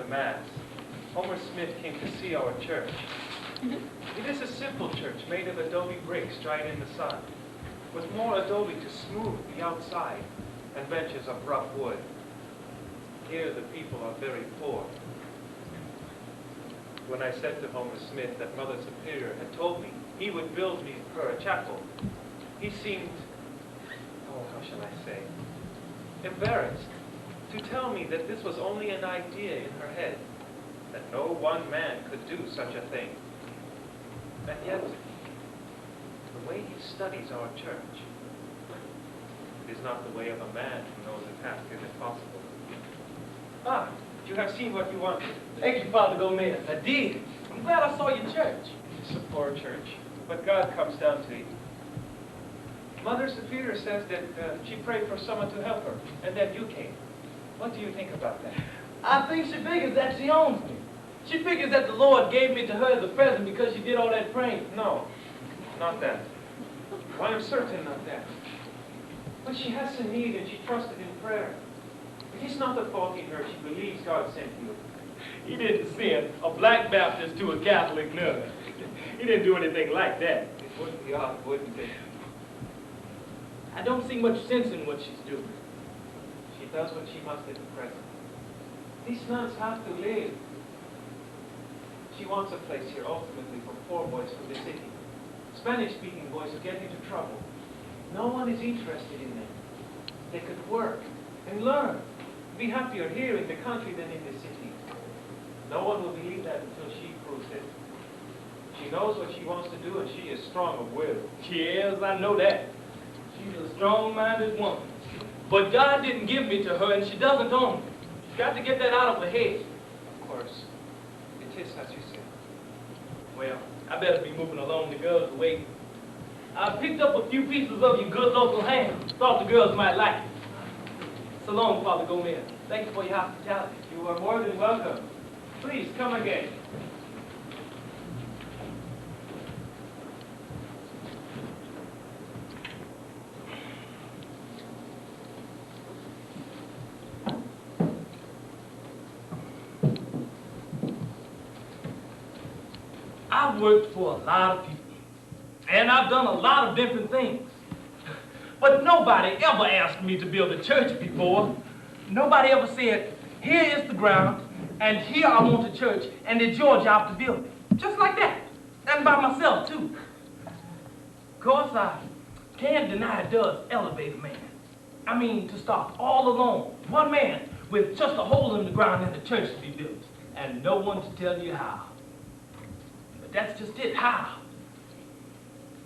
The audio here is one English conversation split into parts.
to Mass, Homer Smith came to see our church. It is a simple church made of adobe bricks dried in the sun, with more adobe to smooth the outside and benches of rough wood. Here the people are very poor. When I said to Homer Smith that Mother Superior had told me he would build me her a chapel, he seemed, oh, how shall I say, embarrassed to tell me that this was only an idea in her head, that no one man could do such a thing. And yet, the way he studies our church, it is not the way of a man who knows a task is impossible. Ah, you have seen what you wanted. Thank you, Father Gomez. I did. I'm glad I saw your church. It's a poor church, but God comes down to it. Mother Superior says that she prayed for someone to help her, and then you came. What do you think about that? I think she figures that she owns me. She figures that the Lord gave me to her as a present because she did all that praying. No, not that. I am certain of that. But she has a need and she trusted in prayer. It is not a fault in her. She believes God sent you. He didn't send a black Baptist to a Catholic nun. He didn't do anything like that. It would be odd, wouldn't it? I don't see much sense in what she's doing. She does what she must at the present. These nuns have to live. She wants a place here ultimately for poor boys from the city. Spanish-speaking boys who get into trouble. No one is interested in them. They could work and learn. Be happier here in the country than in the city. No one will believe that until she proves it. She knows what she wants to do and she is strong of will. Yes, I know that. She's a strong-minded woman. But God didn't give me to her and she doesn't own me. She's got to get that out of her head. Of course. It is as you say. Well, I better be moving along. The girls are waiting. I picked up a few pieces of your good local ham. Thought the girls might like it. So long, Father Gomez. Thank you for your hospitality. You are more than welcome. Please, come again. I've worked for a lot of people, and I've done a lot of different things. But nobody ever asked me to build a church before. Nobody ever said, here is the ground, and here I want a church, and it's your job to build it. Just like that. And by myself, too. Of course, I can't deny it does elevate a man. I mean, to start all alone, one man, with just a hole in the ground and the church to be built, and no one to tell you how. That's just it. How?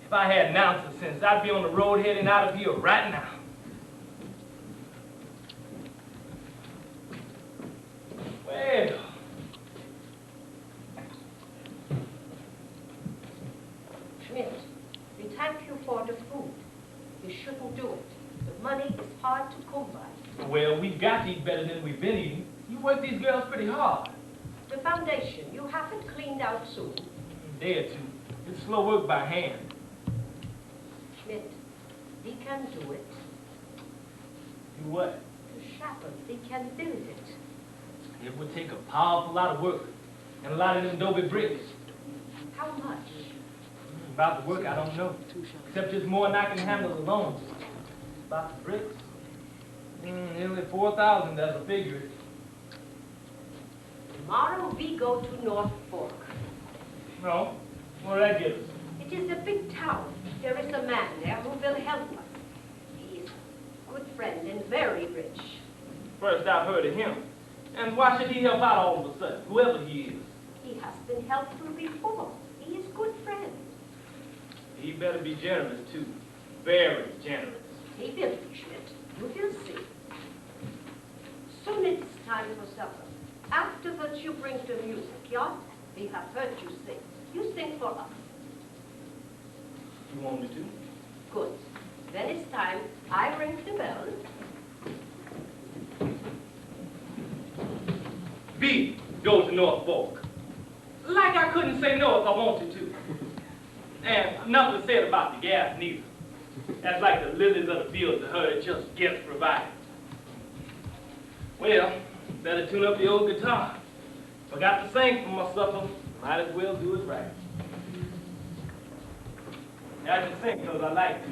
If I had an ounce of sense, I'd be on the road heading out of here right now. Well. Schmidt, we thank you for the food. You shouldn't do it. The money is hard to come by. Well, we've got to eat better than we've been eating. You work these girls pretty hard. The foundation, you haven't cleaned out soon. Day or two. It's slow work by hand. Schmidt, we can do it. Do what? The chapel, we can build it. It would take a powerful lot of work and a lot of them adobe bricks. How much? About the work, I don't know. Except just more than I can handle alone. About the bricks, nearly 4,000 as a figure. Tomorrow we go to North Fork. No, what'll that get us? It is a big town. There is a man there who will help us. He is a good friend and very rich. First I've heard of him. And why should he help out all of a sudden, whoever he is? He has been helpful before. He is good friend. He better be generous, too. Very generous. He will be, Schmidt. You will see. Soon it's time for supper. Afterwards you bring the music, yeah? We have heard you sing. You sing for us. You want me to? Good. Then it's time I ring the bell. B goes to North Fork. Like I couldn't say no if I wanted to. And nothing said about the gas neither. That's like the lilies of the field to her, it just gets provided. Well, better tune up the old guitar. Forgot to sing for my supper. Might as well do it right. I just sing because I like to.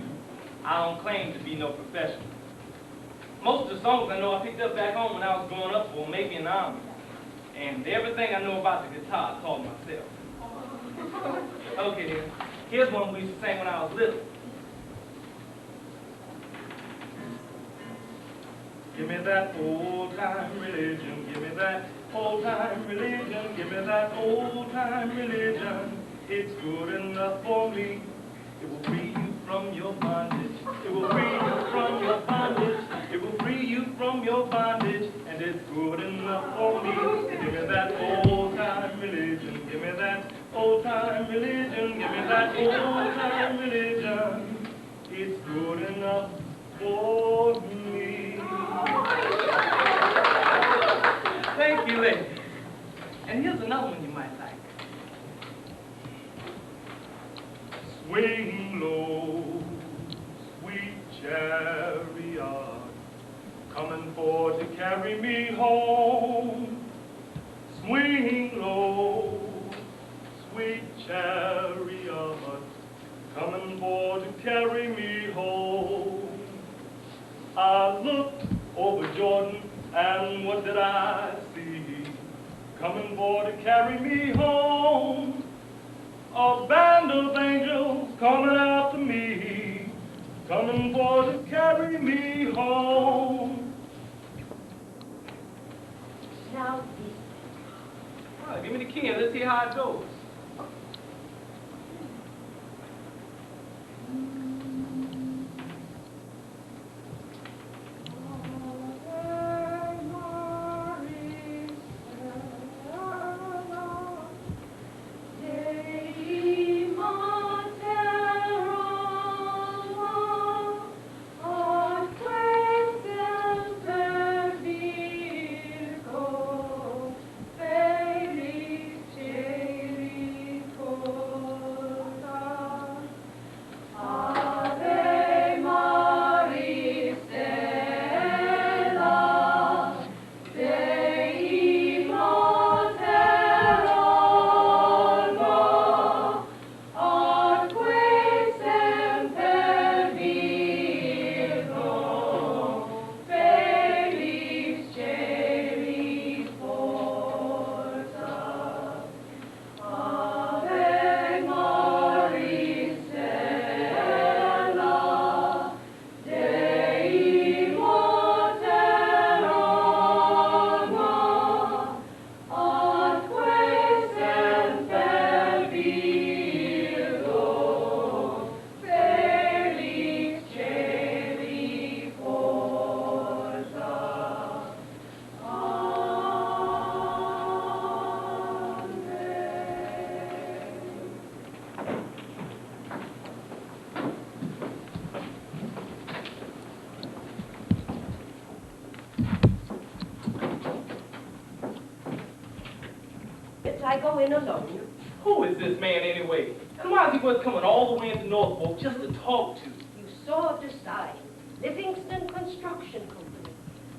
I don't claim to be no professional. Most of the songs I know I picked up back home when I was growing up, or maybe in the army. And everything I know about the guitar I taught myself. Okay then, here's one we used to sing when I was little. Give me that old-time religion, give me that old-time religion, give me that old-time religion. It's good enough for me. It will free you from your bondage. It will free you from your bondage. It will free you from your bondage. And it's good enough for me. Give me that old-time religion. Give me that old-time religion. Give me that old-time religion. It's good enough for me. Thank you, lady. And here's another one you might like. Swing low, sweet chariot, coming forward to carry me home. Swing low, sweet chariot, coming forward to carry me home. I looked over Jordan, and what did I see? Coming forward to carry me home. A band of angels coming after me, coming forward to carry me home. Now this. All right, give me the key and let's see how it goes. I go in alone. Who is this man anyway? And why is he worth coming all the way into Norfolk just to talk to? You saw the sign. Livingston Construction Company.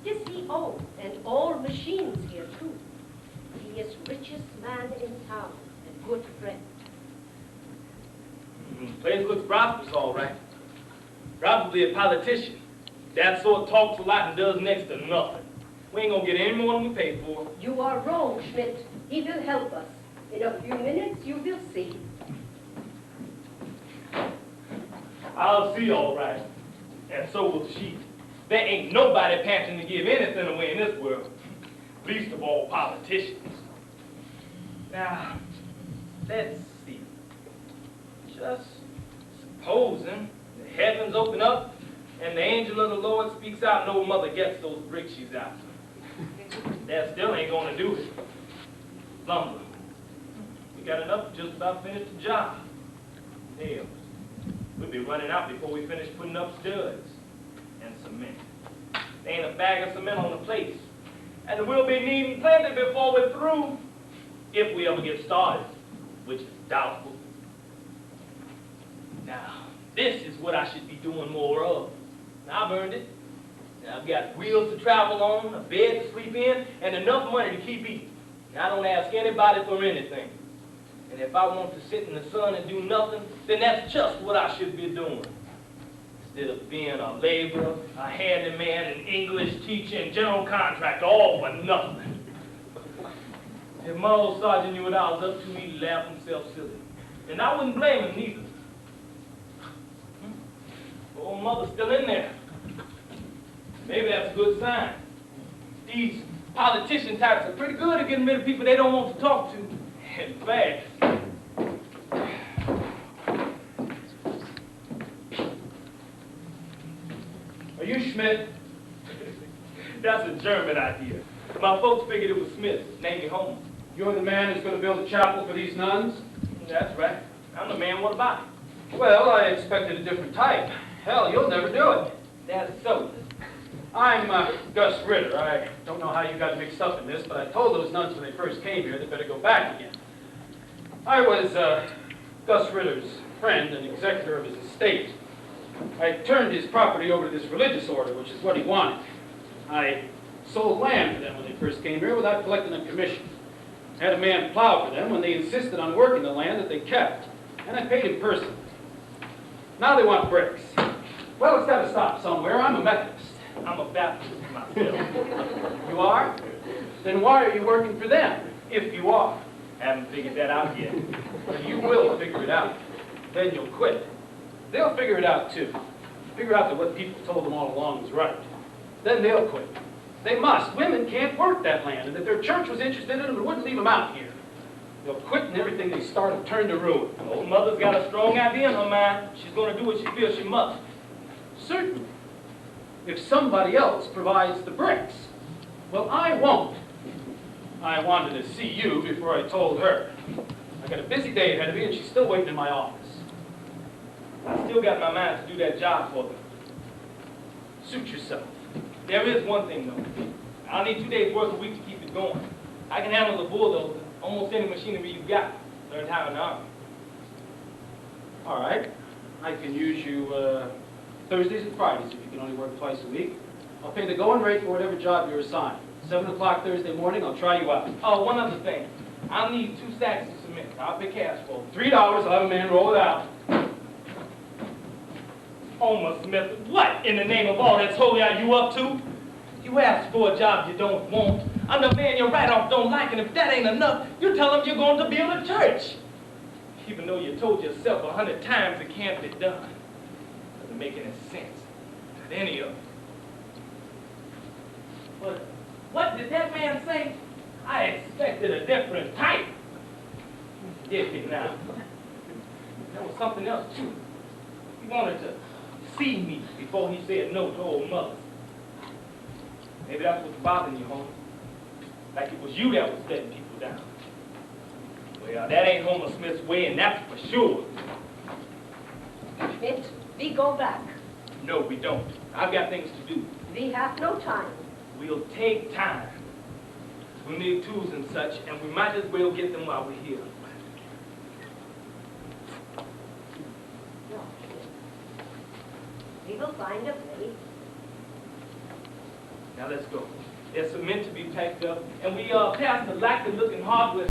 This he owns, and all machines here too. He is richest man in town, and good friend. Place looks prosperous, all right. Probably a politician. That sort talks a lot and does next to nothing. We ain't gonna get any more than we paid for. You are wrong, Schmidt. He will help us. In a few minutes, you will see. I'll see, all right. And so will she. There ain't nobody panting to give anything away in this world. Least of all politicians. Now, let's see. Just supposing the heavens open up and the angel of the Lord speaks out and old mother gets those bricks she's after. That still ain't gonna do it. Lumber. We got enough to just about finish the job. Nails. We'll be running out before we finish putting up studs. And cement. There ain't a bag of cement on the place. And we'll be needing plenty before we're through. If we ever get started, which is doubtful. Now, this is what I should be doing more of. Now, I've earned it. Now, I've got wheels to travel on, a bed to sleep in, and enough money to keep eating. I don't ask anybody for anything. And if I want to sit in the sun and do nothing, then that's just what I should be doing. Instead of being a laborer, a handyman, an English teacher, and general contractor, all for nothing. If my old sergeant knew what I was up to, he'd laugh himself silly. And I wouldn't blame him neither. Old mother's still in there. Maybe that's a good sign. These politician types are pretty good at getting rid of people they don't want to talk to. And fast. Are you Schmidt? That's a German idea. My folks figured it was Smith. Named me Hoffman. You're the man who's going to build a chapel for these nuns? That's right. I'm the man. What about it? Well, I expected a different type. Hell, you'll never do it. That's so. I'm Gus Ritter. I don't know how you got mixed up in this, but I told those nuns when they first came here they better go back again. I was Gus Ritter's friend and executor of his estate. I turned his property over to this religious order, which is what he wanted. I sold land for them when they first came here without collecting a commission. I had a man plow for them when they insisted on working the land that they kept, and I paid him personally. Now they want bricks. Well, it's got to stop somewhere. I'm a Methodist. I'm a Baptist myself. You are? Then why are you working for them, if you are? Haven't figured that out yet. Well, you will figure it out. Then you'll quit. They'll figure it out, too. Figure out that what people told them all along was right. Then they'll quit. They must. Women can't work that land, and if their church was interested in them, it wouldn't leave them out here. They'll quit, and everything they start will turn to ruin. Old mother's got a strong idea in her mind. She's going to do what she feels she must. Certainly. If somebody else provides the bricks. Well, I won't. I wanted to see you before I told her. I got a busy day ahead of me, and she's still waiting in my office. I still got my mind to do that job for them. Suit yourself. There is one thing, though. I'll need 2 days' work a week to keep it going. I can handle a bulldozer, almost any machinery you've got. Learned how in the Army. All right. I can use you Thursdays and Fridays if you can only work twice a week. I'll pay the going rate for whatever job you're assigned. 7 o'clock Thursday morning, I'll try you out. Oh, one other thing. I'll need 2 sacks of cement. I'll pay cash for it. $3, I'll have a man roll it out. Homer Smith, what in the name of all that's holy are you up to? You ask for a job you don't want. I'm the man your write-off don't like, and if that ain't enough, you tell him you're going to build a church. Even though you told yourself 100 times it can't be done. Doesn't make any sense. Not any of it. But what did that man say? I expected a different type. Did he now? There was something else too. He wanted to see me before he said no to old mother. Maybe that's what's bothering you, Homer. Like it was you that was letting people down. Well, that ain't Homer Smith's way, and that's for sure. Schmidt, we go back. No, we don't. I've got things to do. We have no time. We'll take time. We need tools and such, and we might as well get them while we're here. No, Schmidt. We will find a way. Now let's go. There's cement to be packed up, and we passed the likely-looking hardware